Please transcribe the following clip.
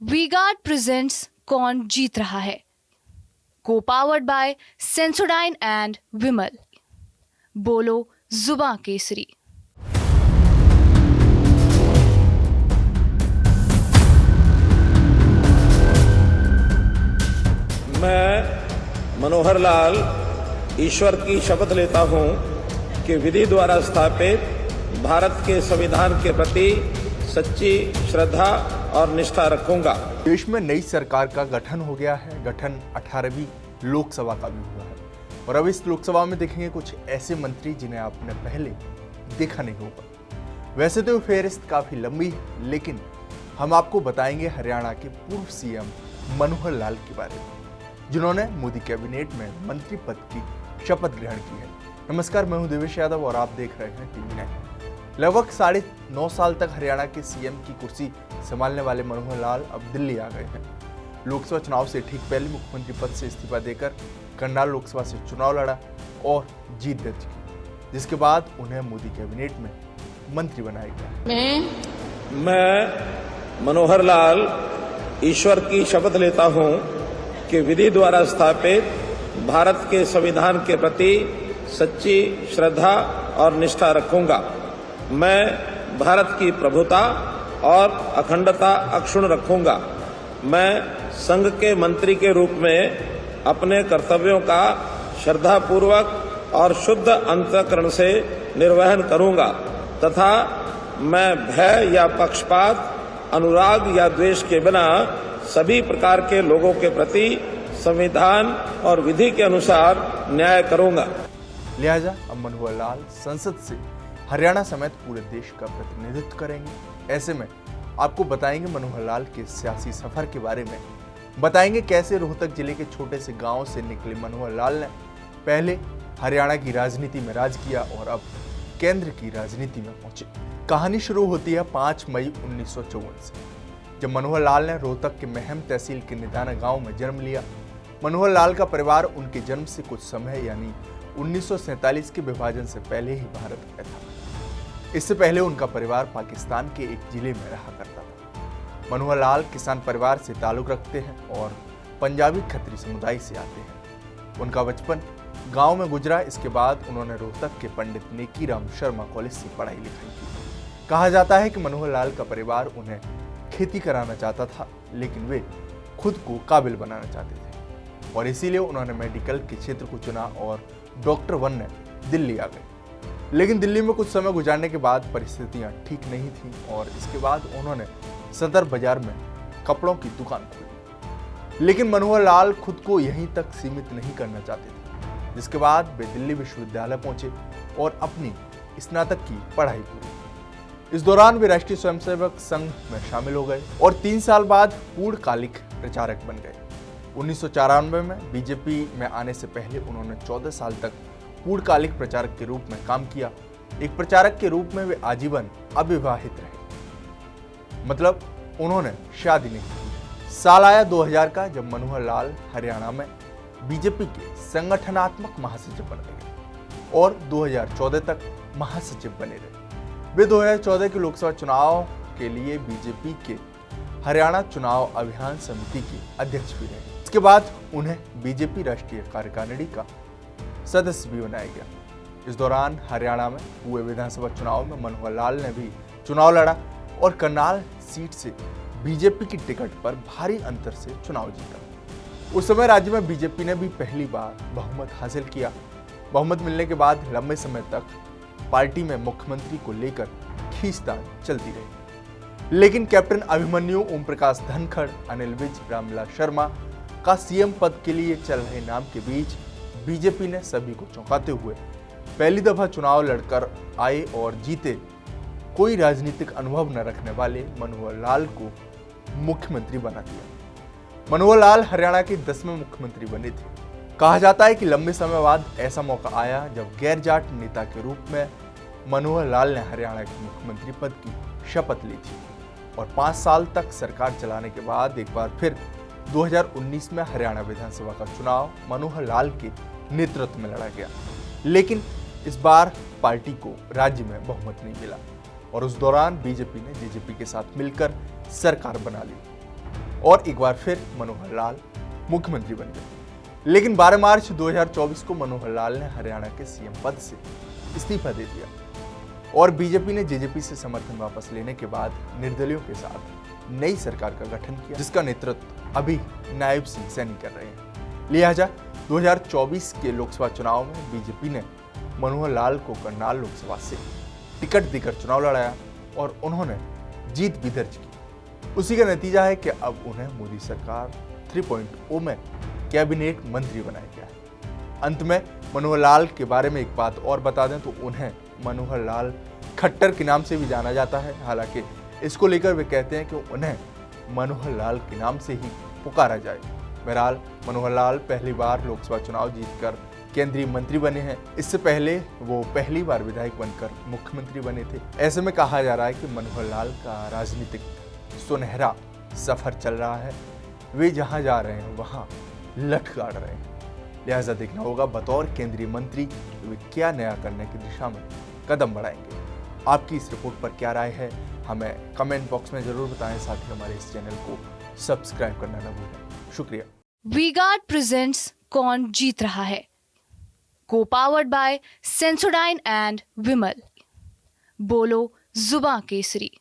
V-Guard presents कौन जीत रहा है, को पावर्ड बाय सेंसोडाइन एंड विमल। बोलो जुबां केसरी। मैं मनोहर लाल ईश्वर की शपथ लेता हूं कि विधि द्वारा स्थापित भारत के संविधान के प्रति सच्ची श्रद्धा और निष्ठा रखूंगा। देश में नई सरकार का गठन हो गया है। गठन 18वीं लोकसभा का भी हुआ है और अब इस लोकसभा में देखेंगे कुछ ऐसे मंत्री जिन्हें आपने पहले देखा नहीं होगा। वैसे तो फेहरिस्त काफी लंबी है, लेकिन हम आपको बताएंगे हरियाणा के पूर्व सीएम मनोहर लाल के बारे में, जिन्होंने मोदी कैबिनेट में मंत्री पद की शपथ ग्रहण की है। नमस्कार, मैं हूं देवेश यादव और आप देख रहे हैं टीवी 9। लगभग 9.5 साल तक हरियाणा के सीएम की कुर्सी संभालने वाले मनोहर लाल अब दिल्ली आ गए हैं। लोकसभा चुनाव से ठीक पहले मुख्यमंत्री पद से इस्तीफा देकर करनाल लोकसभा से चुनाव लड़ा और जीत दर्ज की, जिसके बाद उन्हें मोदी कैबिनेट में मंत्री बनाया गया। मैं मनोहर लाल ईश्वर की शपथ लेता हूं कि विधि द्वारा स्थापित भारत के संविधान के प्रति सच्ची श्रद्धा और निष्ठा रखूंगा। मैं भारत की प्रभुता और अखंडता अक्षुण्ण रखूंगा। मैं संघ के मंत्री के रूप में अपने कर्तव्यों का श्रद्धापूर्वक और शुद्ध अंतःकरण से निर्वहन करूंगा तथा मैं भय या पक्षपात, अनुराग या द्वेष के बिना सभी प्रकार के लोगों के प्रति संविधान और विधि के अनुसार न्याय करूंगा। लिहाजा अब मनोहर लाल संसद से हरियाणा समेत पूरे देश का प्रतिनिधित्व करेंगे। ऐसे में आपको बताएंगे मनोहर लाल के सियासी सफर के बारे में, बताएंगे कैसे रोहतक जिले के छोटे से गांव से निकले मनोहर लाल ने पहले हरियाणा की राजनीति में राज किया और अब केंद्र की राजनीति में पहुंचे। कहानी शुरू होती है 5 मई 1954 से, जब मनोहर लाल ने रोहतक के महम तहसील के निदाना गांव में जन्म लिया। मनोहर लाल का परिवार उनके जन्म से कुछ समय यानी 1947 के विभाजन से पहले ही भारत में था। इससे पहले उनका परिवार पाकिस्तान के एक जिले में रहा करता था। मनोहर लाल किसान परिवार से ताल्लुक रखते हैं और पंजाबी खत्री समुदाय से आते हैं। उनका बचपन गांव में गुजरा। इसके बाद उन्होंने रोहतक के पंडित नेकीराम शर्मा कॉलेज से पढ़ाई लिखाई की। कहा जाता है कि मनोहर लाल का परिवार उन्हें खेती कराना चाहता था, लेकिन वे खुद को काबिल बनाना चाहते थे और इसीलिए उन्होंने मेडिकल के क्षेत्र को चुना और डॉक्टर बनने दिल्ली आ गए। लेकिन दिल्ली में कुछ समय गुजारने के बाद परिस्थितियां ठीक नहीं थीं और इसके बाद उन्होंने सदर बाजार में कपड़ों की दुकान खोली। लेकिन मनोहर लाल खुद को यहीं तक सीमित नहीं करना चाहते थे, जिसके बाद वे दिल्ली विश्वविद्यालय पहुंचे और अपनी स्नातक की पढ़ाई पूरी। इस दौरान वे राष्ट्रीय स्वयंसेवक संघ में शामिल हो गए और 3 साल बाद पूर्णकालिक प्रचारक बन गए। 1994 में बीजेपी में आने से पहले उन्होंने 14 साल तक पूर्णकालिक प्रचारक के रूप में काम किया। एक प्रचारक के रूप में वे आजीवन अविवाहित रहे, मतलब उन्होंने शादी नहीं की। साल आया 2000 का, जब मनोहर लाल हरियाणा में बीजेपी के संगठनात्मक महासचिव बन गए और 2014 तक महासचिव बने रहे। वे 2014 के लोकसभा चुनाव के लिए बीजेपी के हरियाणा चुनाव अभियान समिति के अध्यक्ष भी रहे। इसके बाद उन्हें बीजेपी राष्ट्रीय कार्यकारिणी का सदस्य भी बनाया गया। इस दौरान हरियाणा में हुए विधानसभा चुनाव में मनोहर लाल ने भी चुनाव लड़ा और करनाल सीट से बीजेपी की टिकट पर भारी अंतर से चुनाव जीता। उस समय राज्य में बीजेपी ने भी पहली बार बहुमत हासिल किया। बहुमत मिलने के बाद लंबे समय तक पार्टी में मुख्यमंत्री को लेकर खींचतान चलती रही, लेकिन कैप्टन अभिमन्यु, ओम प्रकाश धनखड़, अनिल विज, रामविलास शर्मा का सीएम पद के लिए चल रहे नाम के बीच बीजेपी ने सभी को चौंकाते हुए पहली दफा चुनाव लड़कर आए और जीते कोई राजनीतिक अनुभव न रखने वाले मनोहर लाल को मुख्यमंत्री बना दिया। मनोहर लाल हरियाणा के 10वें मुख्यमंत्री बने थे। कहा जाता है कि लंबे समय बाद ऐसा मौका आया जब गैर जाट नेता के रूप में मनोहर लाल ने हरियाणा के मुख्यमंत्री पद की शपथ ली थी और 5 साल तक सरकार चलाने के बाद एक बार फिर 2019 में हरियाणा विधानसभा का चुनाव मनोहर लाल के नेतृत्व में लड़ा गया। लेकिन इस बार पार्टी को राज्य में बहुमत नहीं मिला और उस दौरान बीजेपी ने जेजेपी के साथ मिलकर सरकार बना ली। और एक बार फिर मनोहर लाल मुख्यमंत्री बन गए। लेकिन 12 मार्च 2024 को मनोहर लाल ने हरियाणा के सीएम पद से इस्तीफा दे दिया और बीजेपी ने जेजेपी से समर्थन वापस लेने के बाद निर्दलियों के साथ नई सरकार का गठन किया, जिसका नेतृत्व अभी नायब सिंह सैनी कर रहे हैं। लिहाजा 2024 के लोकसभा चुनाव में बीजेपी ने मनोहर लाल को करनाल लोकसभा से टिकट देकर चुनाव लड़ाया और उन्होंने जीत भी दर्ज की। उसी का नतीजा है कि अब उन्हें मोदी सरकार 3.0 में कैबिनेट मंत्री बनाया गया है। अंत में मनोहर लाल के बारे में एक बात और बता दें तो उन्हें मनोहर लाल खट्टर के नाम से भी जाना जाता है। हालांकि इसको लेकर वे कहते हैं कि उन्हें मनोहर लाल के नाम से ही पुकारा जाए। बहरहाल मनोहर लाल पहली बार लोकसभा चुनाव जीतकर केंद्रीय मंत्री बने हैं। इससे पहले वो पहली बार विधायक बनकर मुख्यमंत्री बने थे। ऐसे में कहा जा रहा है कि मनोहर लाल का राजनीतिक सुनहरा सफर चल रहा है। वे जहां जा रहे हैं वहां लठ गाड़ रहे हैं। लिहाजा देखना होगा बतौर केंद्रीय मंत्री वे क्या नया करने की दिशा में कदम बढ़ाएंगे। आपकी इस रिपोर्ट पर क्या राय है हमें कमेंट बॉक्स में जरूर बताएं। साथ ही हमारे इस चैनल को सब्सक्राइब करना न भूलें। शुक्रिया। वी-गार्ड प्रेजेंट्स कौन जीत रहा है, को पावर्ड बाय सेंसोडाइन एंड विमल। बोलो जुबां केसरी।